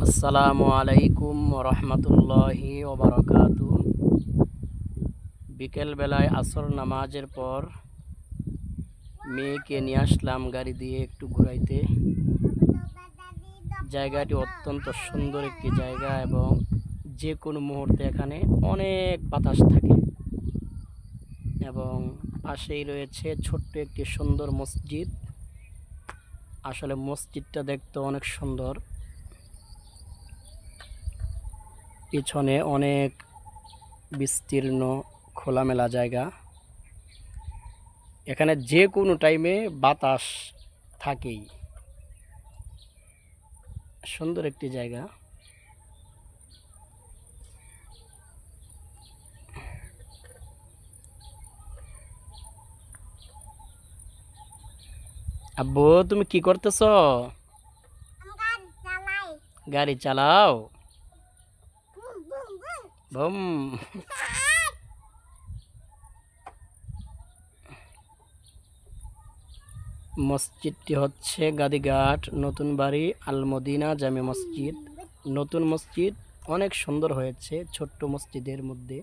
আসসালামু আলাইকুম রহমতুল্লাহি ওবরাকাতু। বিকেলবেলায় আসর নামাজের পর মেয়েকে নিয়ে আসলাম গাড়ি দিয়ে একটু ঘুরাইতে। জায়গাটি অত্যন্ত সুন্দর একটি জায়গা এবং যে কোনো মুহূর্তে এখানে অনেক বাতাস থাকে এবং পাশেই রয়েছে ছোট্ট একটি সুন্দর মসজিদ। আসলে মসজিদটা দেখতে অনেক সুন্দর, পিছনে অনেক বিস্তীর্ণ খোলামেলা জায়গা। এখানে যে কোনো টাইমে বাতাস থাকেই। সুন্দর একটি জায়গা। আব্বু, তুমি কি করতেছ? গাড়ি চালাও। বুম। মসজিদটি হচ্ছে গাদিঘাট নতুন বাড়ি আল মদিনা জামে মসজিদ। নতুন মসজিদ অনেক সুন্দর হয়েছে ছোট্ট মসজিদের মধ্যে।